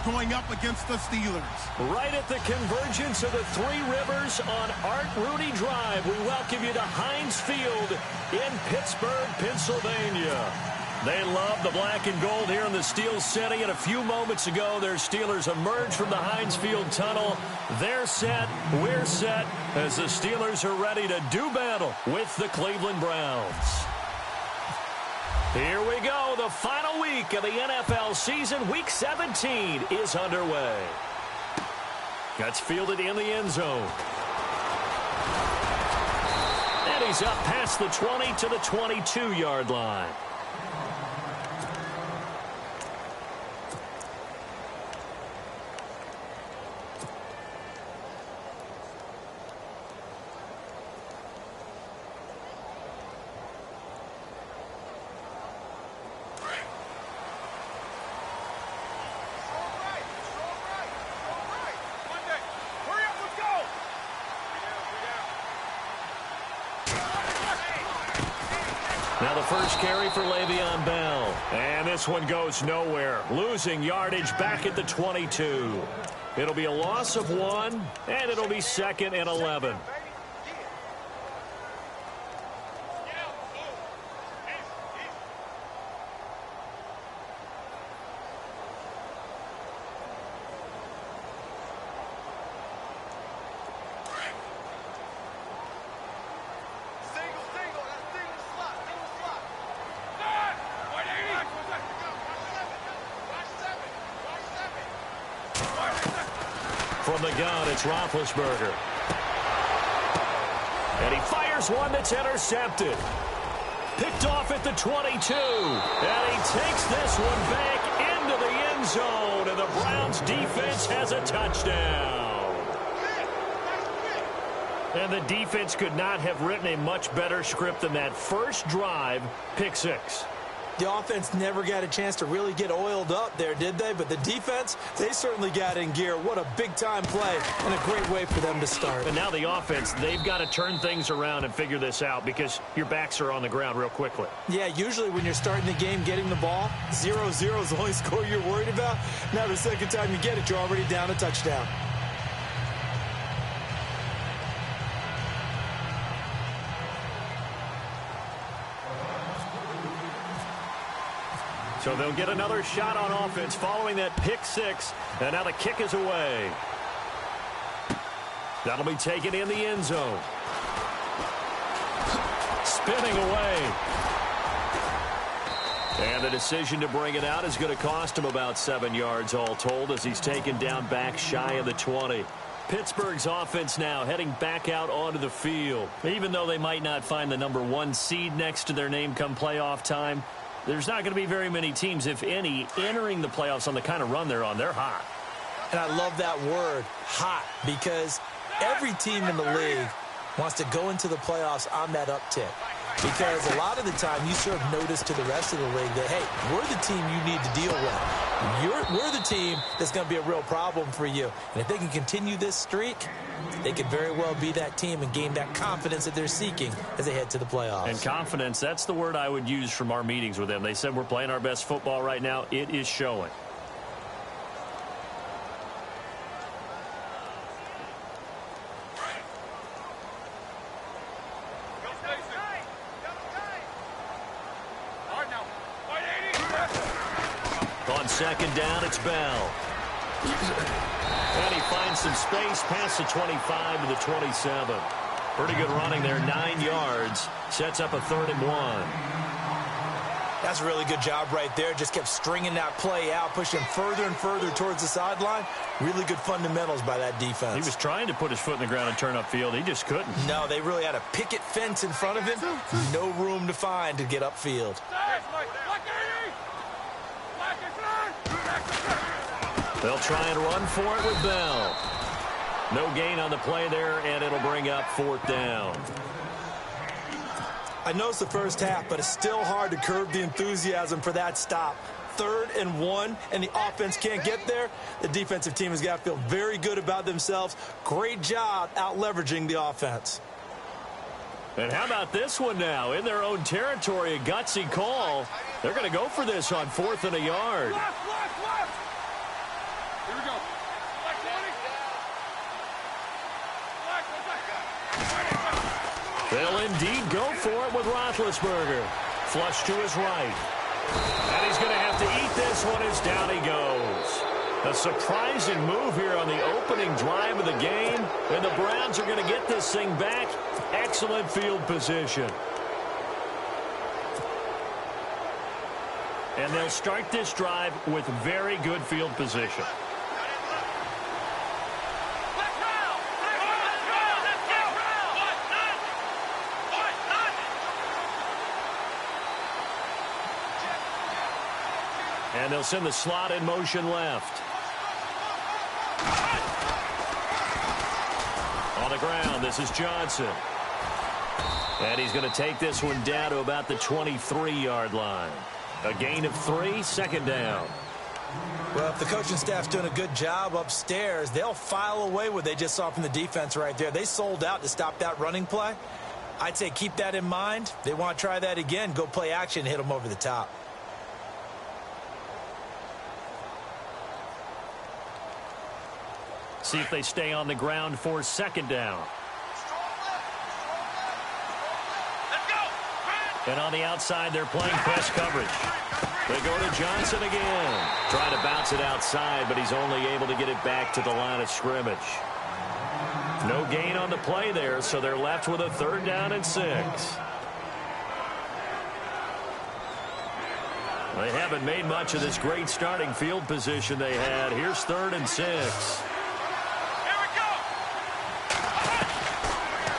going up against the Steelers. Right at the convergence of the Three Rivers on Art Rooney Drive, we welcome you to Heinz Field in Pittsburgh, Pennsylvania. They love the black and gold here in the Steel City, and a few moments ago, their Steelers emerged from the Heinz Field tunnel. They're set, we're set, as the Steelers are ready to do battle with the Cleveland Browns. Here we go. The final week of the NFL season. Week 17 is underway. That's fielded in the end zone. And he's up past the 20 to the 22-yard line. Now the first carry for Le'Veon Bell. And this one goes nowhere. Losing yardage back at the 22. It'll be a loss of 1, and it'll be 2nd and 11. From the gun, it's Roethlisberger. And he fires one that's intercepted. Picked off at the 22. And he takes this one back into the end zone. And the Browns defense has a touchdown. And the defense could not have written a much better script than that first drive, pick 6. The offense never got a chance to really get oiled up there, did they? But the defense, they certainly got in gear. What a big-time play and a great way for them to start. And now the offense, they've got to turn things around and figure this out because your backs are on the ground real quickly. Yeah, usually when you're starting the game, getting the ball, 0-0 is the only score you're worried about. Now the second time you get it, you're already down a touchdown. So they'll get another shot on offense following that pick 6. And now the kick is away. That'll be taken in the end zone. Spinning away. And the decision to bring it out is going to cost him about 7 yards all told as he's taken down back shy of the 20. Pittsburgh's offense now heading back out onto the field. Even though they might not find the number 1 seed next to their name come playoff time, there's not going to be very many teams, if any, entering the playoffs on the kind of run they're on. They're hot. And I love that word, hot, because every team in the league wants to go into the playoffs on that uptick. Because a lot of the time you serve notice to the rest of the league that, hey, we're the team you need to deal with. We're the team that's going to be a real problem for you. And if they can continue this streak, they could very well be that team and gain that confidence that they're seeking as they head to the playoffs. And confidence, that's the word I would use from our meetings with them. They said we're playing our best football right now. It is showing. On second down, it's Bell. And he finds some space past the 25 to the 27. Pretty good running there, 9 yards. Sets up a 3rd and 1. That's a really good job right there. Just kept stringing that play out, pushing further and further towards the sideline. Really good fundamentals by that defense. He was trying to put his foot in the ground and turn upfield. He just couldn't. No, they really had a picket fence in front of him. No room to find to get upfield. They'll try and run for it with Bell. No gain on the play there, and it'll bring up 4th down. I know it's the first half, but it's still hard to curb the enthusiasm for that stop. 3rd and 1, and the offense can't get there. The defensive team has got to feel very good about themselves. Great job out-leveraging the offense. And how about this one now? In their own territory, a gutsy call. They're going to go for this on 4th and a yard. They'll indeed go for it with Roethlisberger. Flush to his right. And he's going to have to eat this one as down he goes. A surprising move here on the opening drive of the game. And the Browns are going to get this thing back. Excellent field position. And they'll start this drive with very good field position. And they'll send the slot in motion left. On the ground, this is Johnson. And he's going to take this one down to about the 23-yard line. A gain of 3, second down. Well, if the coaching staff's doing a good job upstairs, they'll file away what they just saw from the defense right there. They sold out to stop that running play. I'd say keep that in mind. They want to try that again. Go play action, hit them over the top. See if they stay on the ground for second down. And on the outside, they're playing press coverage. They go to Johnson again. Trying to bounce it outside, but he's only able to get it back to the line of scrimmage. No gain on the play there, so they're left with a 3rd down and 6. They haven't made much of this great starting field position they had. Here's 3rd and 6.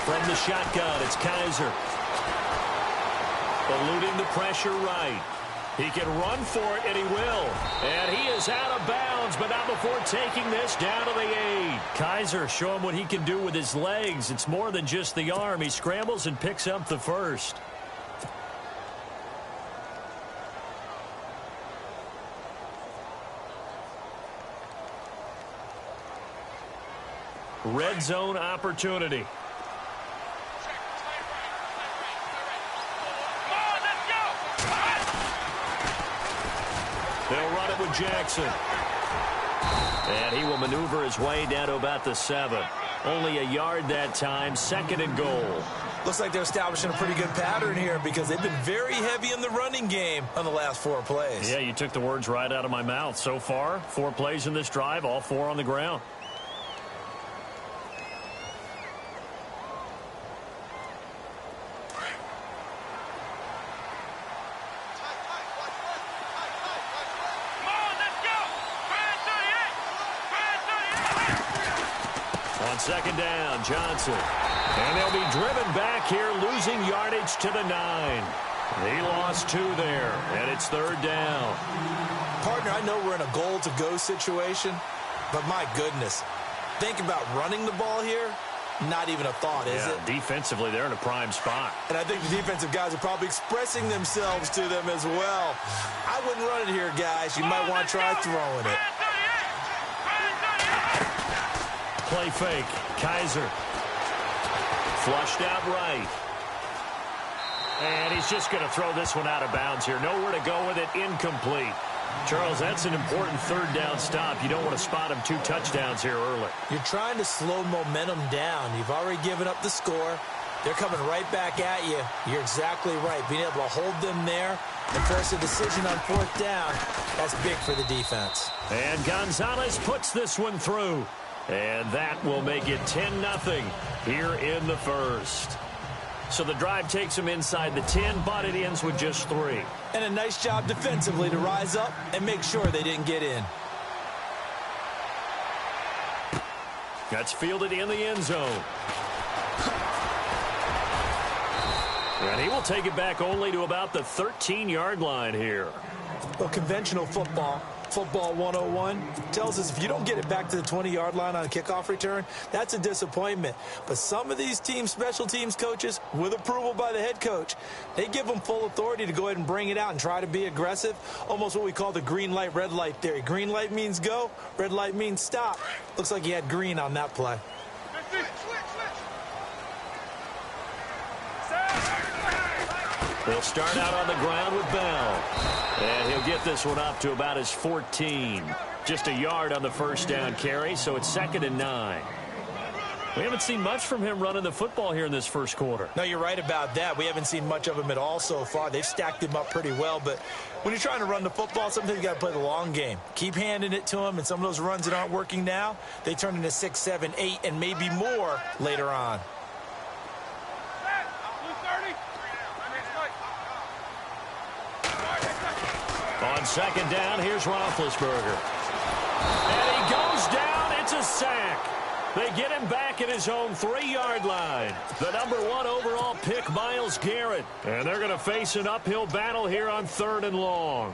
From the shotgun, it's Kaiser. Eluding the pressure right. He can run for it, and he will. And he is out of bounds, but not before taking this down to the 8. Kaiser showing what he can do with his legs. It's more than just the arm. He scrambles and picks up the first. Red zone opportunity. They'll run it with Jackson. And he will maneuver his way down to about the 7. Only a yard that time, 2nd and goal. Looks like they're establishing a pretty good pattern here because they've been very heavy in the running game on the last 4 plays. Yeah, you took the words right out of my mouth. So far, 4 plays in this drive, all 4 on the ground. On 2nd down, Johnson. And they'll be driven back here, losing yardage to the 9. He lost 2 there, and it's 3rd down. Partner, I know we're in a goal-to-go situation, but my goodness, think about running the ball here. Not even a thought, is it? Defensively, they're in a prime spot. And I think the defensive guys are probably expressing themselves to them as well. I wouldn't run it here, guys. You might want to try throwing it. Play fake. Kaiser. Flushed out right. And he's just going to throw this one out of bounds here. Nowhere to go with it. Incomplete. Charles, that's an important 3rd down stop. You don't want to spot him 2 touchdowns here early. You're trying to slow momentum down. You've already given up the score. They're coming right back at you. You're exactly right. Being able to hold them there and force a decision on 4th down, that's big for the defense. And Gonzalez puts this one through. And that will make it 10-0 here in the 1st. So the drive takes them inside the 10, but it ends with just 3. And a nice job defensively to rise up and make sure they didn't get in. That's fielded in the end zone. And he will take it back only to about the 13-yard line here. Well, conventional football 101, tells us if you don't get it back to the 20-yard line on a kickoff return, that's a disappointment. But some of these teams, special teams coaches, with approval by the head coach, they give them full authority to go ahead and bring it out and try to be aggressive, almost what we call the green light, red light theory. Green light means go, red light means stop. Looks like he had green on that play. They'll start out on the ground with Bell. And he'll get this one up to about his 14. Just a yard on the first down carry, so it's 2nd and 9. We haven't seen much from him running the football here in this first quarter. No, you're right about that. We haven't seen much of him at all so far. They've stacked him up pretty well, but when you're trying to run the football, sometimes you got to play the long game. Keep handing it to him, and some of those runs that aren't working now, they turn into 6, 7, 8, and maybe more later on. On 2nd down, here's Roethlisberger. And he goes down. It's a sack. They get him back at his own 3-yard line. The #1 overall pick, Myles Garrett. And they're going to face an uphill battle here on 3rd and long.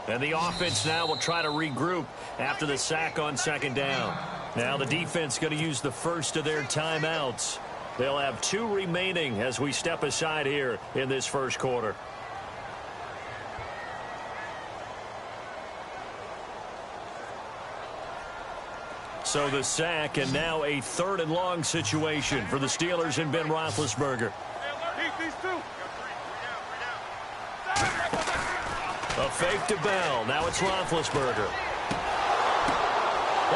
And the offense now will try to regroup after the sack on 2nd down. Now the defense going to use the first of their timeouts. They'll have 2 remaining as we step aside here in this first quarter. So the sack, and now a 3rd and long situation for the Steelers and Ben Roethlisberger. A fake to Bell. Now it's Roethlisberger.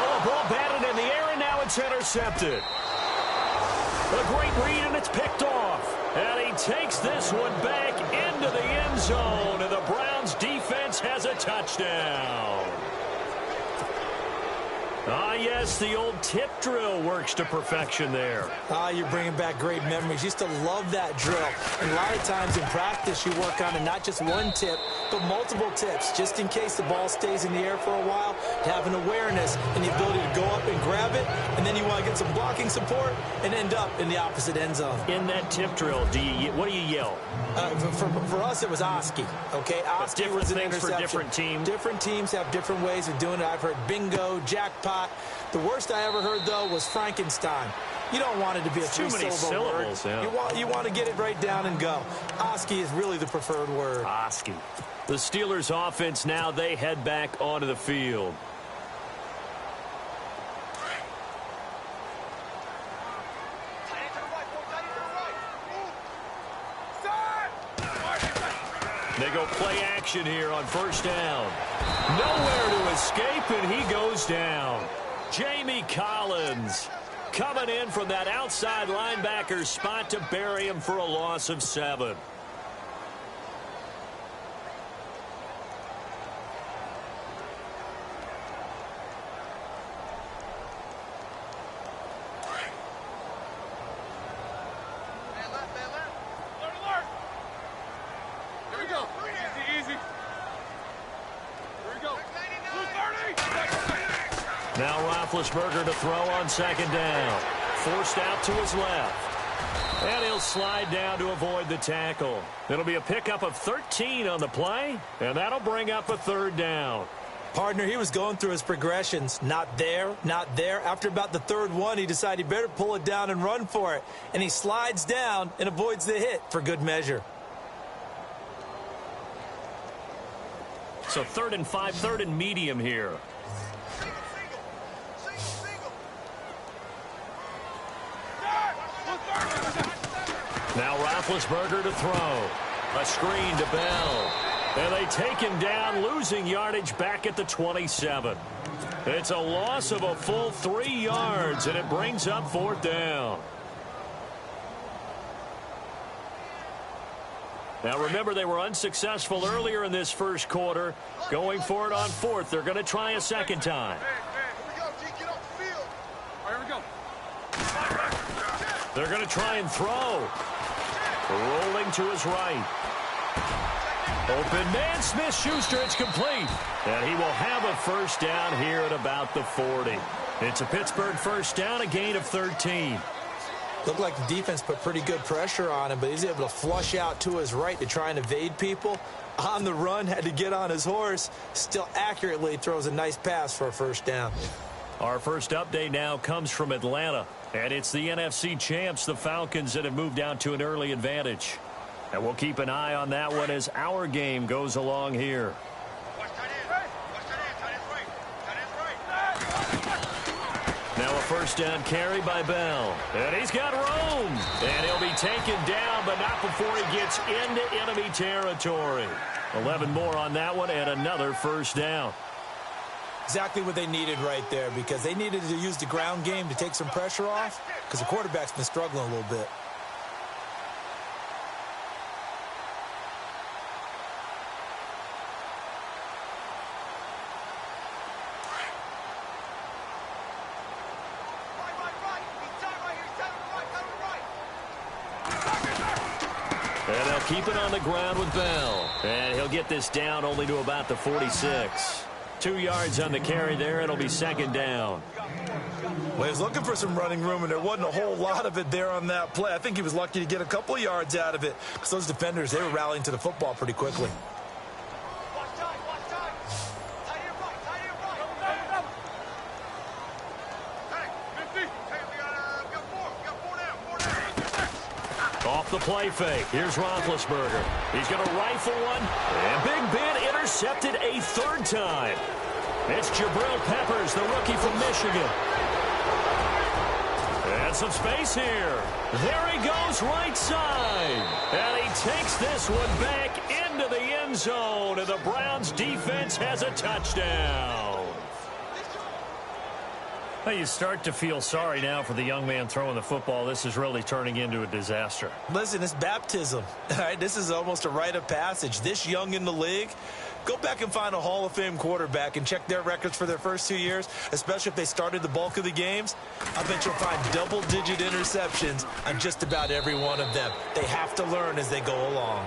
Oh, the ball batted in the air, and now it's intercepted. A great read, and it's picked off. And he takes this one back into the end zone, and the Browns defense has a touchdown. Ah, yes, the old tip drill works to perfection there. Ah, you're bringing back great memories. Used to love that drill. And a lot of times in practice, you work on it, not just one tip, but multiple tips, just in case the ball stays in the air for a while, to have an awareness and the ability to go up and grab it, and then you want to get some blocking support and end up in the opposite end zone. In that tip drill, what do you yell? For us, it was Oski. Okay, Oski was an interception. For different teams. Different teams have different ways of doing it. I've heard bingo, jackpot. The worst I ever heard, though, was Frankenstein. You don't want it to be a three-syllable word. Yeah. You want to get it right down and go. Oski is really the preferred word. Oski. The Steelers' offense now, they head back onto the field. They go play action here on 1st down. Nowhere to escape, and he goes down. Jamie Collins coming in from that outside linebacker spot to bury him for a loss of 7. Now Roethlisberger to throw on 2nd down. Forced out to his left. And he'll slide down to avoid the tackle. It'll be a pickup of 13 on the play, and that'll bring up a 3rd down. Partner, he was going through his progressions. Not there, not there. After about the 3rd one, he decided he better pull it down and run for it. And he slides down and avoids the hit for good measure. So 3rd and 5, 3rd and medium here. Now Roethlisberger to throw. A screen to Bell. And they take him down, losing yardage back at the 27. It's a loss of a full 3 yards, and it brings up 4th down. Now remember, they were unsuccessful earlier in this first quarter. Going for it on 4th. They're going to try a 2nd time. They're going to try and throw. Rolling to his right. Open man, Smith-Schuster, it's complete. And he will have a 1st down here at about the 40. It's a Pittsburgh 1st down, a gain of 13. Looked like the defense put pretty good pressure on him, but he's able to flush out to his right to try and evade people. On the run, had to get on his horse. Still accurately throws a nice pass for a 1st down. Our first update now comes from Atlanta. And it's the NFC champs, the Falcons, that have moved down to an early advantage. And we'll keep an eye on that one as our game goes along here. Now a first down carry by Bell. And he's got room. And he'll be taken down, but not before he gets into enemy territory. 11 more on that one and another first down. Exactly what they needed right there, because they needed to use the ground game to take some pressure off, because the quarterback's been struggling a little bit. And they'll keep it on the ground with Bell. And he'll get this down only to about the 46. 2 yards on the carry there. It'll be second down. Well, he was looking for some running room, and there wasn't a whole lot of it there on that play. I think he was lucky to get a couple of yards out of it, because those defenders, they were rallying to the football pretty quickly. Off the play fake. Here's Roethlisberger. He's going to rifle one. And Big Ben intercepted a third time. It's Jabril Peppers, the rookie from Michigan. And some space here. There he goes, right side. And he takes this one back into the end zone. And the Browns defense has a touchdown. Well, you start to feel sorry now for the young man throwing the football. This is really turning into a disaster. Listen, it's baptism. All right, this is almost a rite of passage. This young in the league, go back and find a Hall of Fame quarterback and check their records for their first 2 years, especially if they started the bulk of the games. I bet you'll find double-digit interceptions on just about every one of them. They have to learn as they go along.